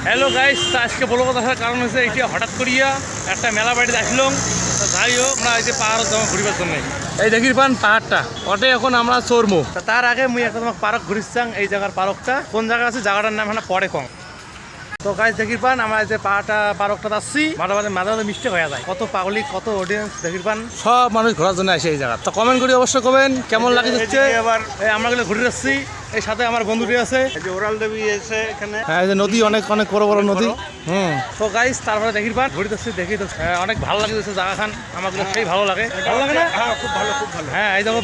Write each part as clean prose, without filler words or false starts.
Hello guys, আজকে বড় কথা হওয়ার কারণ হচ্ছে এটি হঠাৎ করিয়া একটা মেলা বাড়িতে আসলাম। যাই হোক, আমরা এই যে পাহাড় জমা ঘুরিবার জন্য এই দেখি পান পাহাড়টা ওটে এখন আমরা চড়বো। তার আগে মুই একটা তোমাকে পার্ক ঘুরিচ্ছাং। এই জায়গার পার্কটা কোন জায়গা আছে, জায়গাটার নাম হলো পরে কম। তো গাইস দেখি পান আমরা যে পার্কটা যাচ্ছি, মাঝে মাঝে মিস্টেক হয়ে যায়। কত পাবলিক, কত অডিয়েন্স দেখি পান, সব মানুষ ঘোরার জন্য আসে এই জায়গা। তো কমেন্ট করি অবশ্যই করবেন কেমন লাগে যাচ্ছে। এবার আমরা গেলে ঘুরে যাচ্ছি, এই সাথে আমার বন্ধুটি আছে, ওরাল দেবী আছে এখানে। হ্যাঁ, এই যে নদী, অনেক অনেক বড় বড় নদী। তো গাইস তারপরে দেখি পান ঘুরে যাচ্ছি, দেখি তো অনেক ভালো লাগে জায়গা খান। আমাকে সেই ভালো লাগে, ভালো লাগে না? হ্যাঁ, খুব ভালো, খুব ভালো। হ্যাঁ, এই দেখো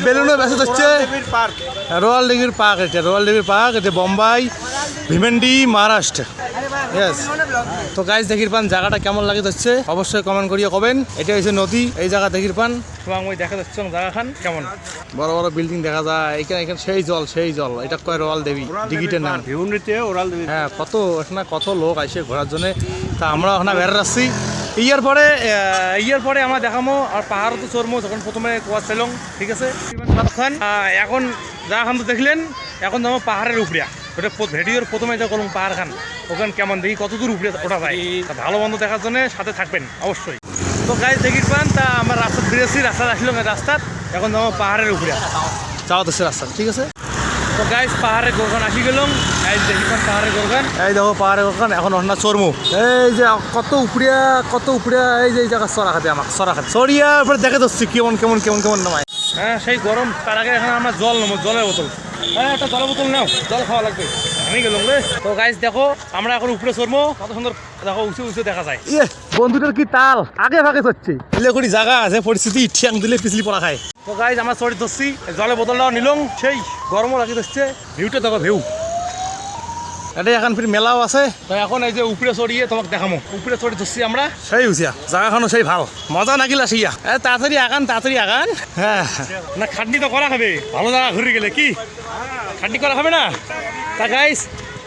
বেলুনও বেঁচে যাচ্ছে। রয়্যাল ডিগ্রির পার্ক, এটা রয়্যাল ডিগ্রির পার্ক, এটা বোম্বাই ভিভেন্ডি মহারাষ্ট্র। ইয়েস। তো গাইস দেখির পান জায়গাটা কেমন লাগে যাচ্ছে অবশ্যই কমেন্ট করিয়ে কবেন। এটা হচ্ছে নদী, এই জায়গা দেখির পান তোমাকে দেখা যাচ্ছে জায়গা খান কেমন, বড় বড় বিল্ডিং দেখা যায়। এখানে এখানে সেই জল এটা কয় রয়্যাল দেবী টিকিটের নাম। ভিউনিতে ওরাল দেবী। হ্যাঁ, এখানে কত লোক আসে ঘোরার জন্য। তা আমরা ওখানে বেড়ে যাচ্ছি। ইয়ার পরে আমরা দেখামো আর পাহাড়ও তো চড়বো। যখন প্রথমে কুয়া ছিলাম, ঠিক আছে। এখন জায়গাখান তো দেখলেন, এখন যাবো পাহাড়ের উপরে। ওটা ভিডিওর প্রথমে যা করলাম পাহাড় খান, ওখানে কেমন দেখি কত দূর উপরে ওঠা যায়। ভালো বন্ধ দেখার জন্য সাথে থাকবেন অবশ্যই। তো গাইজ দেখি পান, তা আমরা রাস্তা বেরিয়েছি, রাস্তা আসলাম রাস্তার। এখন যাবো পাহাড়ের উপরে, যাওয়া হচ্ছে রাস্তা, ঠিক আছে। তো গাইজ পাহাড়ের গোরখান আসি গেলাম। এই দেখি পাহাড়ের গোরখান, এই দেখো পাহাড়ের গোরখান। এখন ওখানে চড়মু, এই যে কত উপরে এই যে এই জায়গা চড়া খাতে আমার চড়িয়া উপরে দেখে যাচ্ছি কেমন নামায়। হ্যাঁ, সেই গরম। তার আগে এখানে আমরা জল নেবো, জলের বোতল। হ্যাঁ, একটা জলের বোতল নাও, জল খাওয়া লাগবে। আমি গেলাম রে। তো গাইজ দেখো আমরা এখন উপরে চড়বো, কত সুন্দর দেখো, উঁচু দেখা যায়। বন্ধুটার কি তাল, আগে ভাগে চড়ছে। এলে জায়গা আছে, পরিস্থিতি ঠ্যাং দিলে পিছলি পড়া খায়। তো গাইজ আমরা চড়ি ধরছি, জলের বোতলটাও নিলাম। সেই গরমও লাগি ধরছে। ভিউটা দেখো, এটা এখন ফির মেলাও আছে। তো এখন এই যে উপরে চড়িয়ে তোমাকে দেখামো, উপরে চড়ি ধরছি আমরা। সেই হুঁচিয়া জায়গাখানো সেই ভাল, মজা নাকিল আসিয়া। তাড়াতাড়ি আগান। হ্যাঁ, না খাটনি তো করা হবে, ভালো জায়গা ঘুরে গেলে কি খাটনি করা হবে না। তা গাইস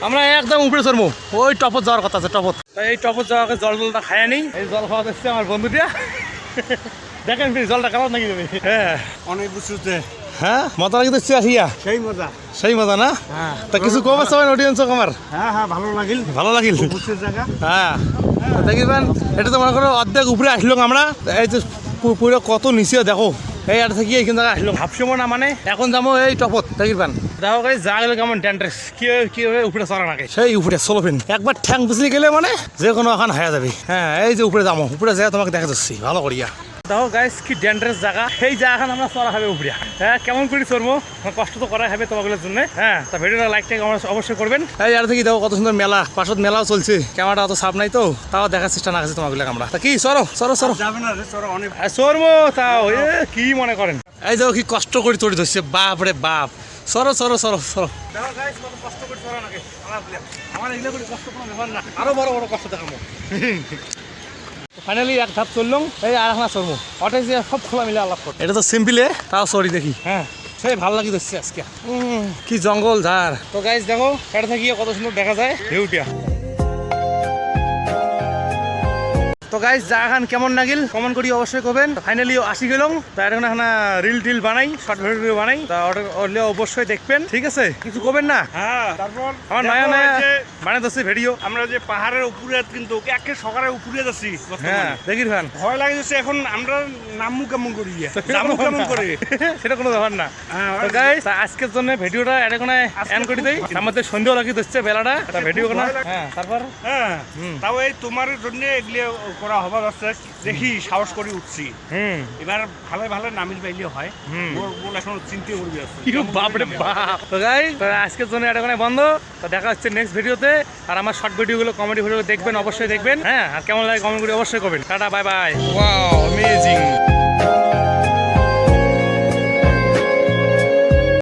আমরা একদম উপরে চড়বো, ওই টপত যাওয়ার কথা আছে, টপত। এই টপত যাওয়াকে জলটা খায় নেই। এই জল খাওয়া যাচ্ছে আমার বন্ধুটা। দেখেন ফির জলটা কালার নাকি যাবে। হ্যাঁ, অনেক বুঝতে। হ্যাঁ, মজা লাগে দেখছি আসিয়া, সেই মজা না। তা কিছু কম আছে অডিয়েন্স আমার। হ্যাঁ, ভালো লাগিল জায়গা। হ্যাঁ, দেখবেন এটা তো মনে করো অর্ধেক উপরে আসলো আমরা। এই যে পুরো কত নিচে দেখো, এই আর থেকে এইখান জায়গা আসলো ভাবছিও না। মানে এখন যাবো এই টপত দেখবেন। দেখো গাইস যা গেলে কেমন ড্যান্ড্রেস, কি উপরে চড়া নাকি সেই উপরে চলবেন। একবার ঠ্যাং পিছলে গেলে মানে যে কোনো এখন হয়ে যাবে। হ্যাঁ, এই যে উপরে যাবো, উপরে যাই তোমাকে দেখা যাচ্ছি ভালো করিয়া। দেখো গাইস কি ডেঞ্জারাস জায়গা, সেই জায়গাখান আমরা চড়া হবে উপরে। হ্যাঁ, কেমন করে চড়বো, কষ্ট তো করা হবে তোমাগুলোর জন্য। হ্যাঁ, তা ভিডিওটা লাইকটা অবশ্যই করবেন। এই আর থেকে দেখো কত সুন্দর মেলা, পাশত মেলাও চলছে। ক্যামেরাটা অত সাপ নাই তো, তাও দেখার চেষ্টা না আছে তোমাগুলো আমরা। তা কি চড়ো চড়বো, তাও কি মনে করেন। এই দেখো কি কষ্ট করে চড়ি ধরছে, বাপ রে বাপ। চড়ো আরো বড় কষ্ট দেখাবো। ফাইনালি এক ধাপ চললাম, এই আর এখন চড়বো। অটে যে সব খোলা মিলে আলাপ কর, এটা তো সিম্পলে, তাও চড়ি দেখি। হ্যাঁ, সেই ভালো লাগি যাচ্ছে আজকে। কি জঙ্গল ঝাড়। তো গাইজ দেখো এটা থেকে কত সুন্দর দেখা যায় ভিউটা। তো গাইজ জায়গাখান কেমন লাগিল কমেন্ট করি অবশ্যই করবেন। ফাইনালি আসি গেলাম, তো এখন রিল বানাই, শর্ট ভিডিও বানাই, তা ওটা অবশ্যই দেখবেন, ঠিক আছে। কিছু করবেন না। হ্যাঁ, তারপর আমার নয়া বানাই যাচ্ছি ভিডিও। আমরা যে পাহাড়ের উপরে, কিন্তু একে সকালে উপরে যাচ্ছি। হ্যাঁ, দেখির ভান ভয় লাগে যাচ্ছে। এখন আমরা নামু কেমন করি, কেমন করে সেটা কোনো ব্যাপার না। তো গাইজ আজকের জন্য ভিডিওটা এখানে এন্ড করে দেই। আমাদের সন্ধ্যা লাগি দিচ্ছে বেলাটা, ভিডিও না। হ্যাঁ, তারপর তাও এই তোমার জন্য এগুলি করা হবার আছে। দেখি সাহস করে উঠছি। এবার ভালো নামিল পাইলে হয়। এখন চিন্তা করবি বাপরে বাপ। তো গাইজ আজকের জন্য এটা বন্ধ। তো দেখা হচ্ছে নেক্সট ভিডিওতে। আর আমার শর্ট ভিডিওগুলো, কমেডি ভিডিও দেখবেন, অবশ্যই দেখবেন। হ্যাঁ, আর কেমন লাগে কমেন্ট করে অবশ্যই করবেন। Tata, bye bye. Wow, amazing.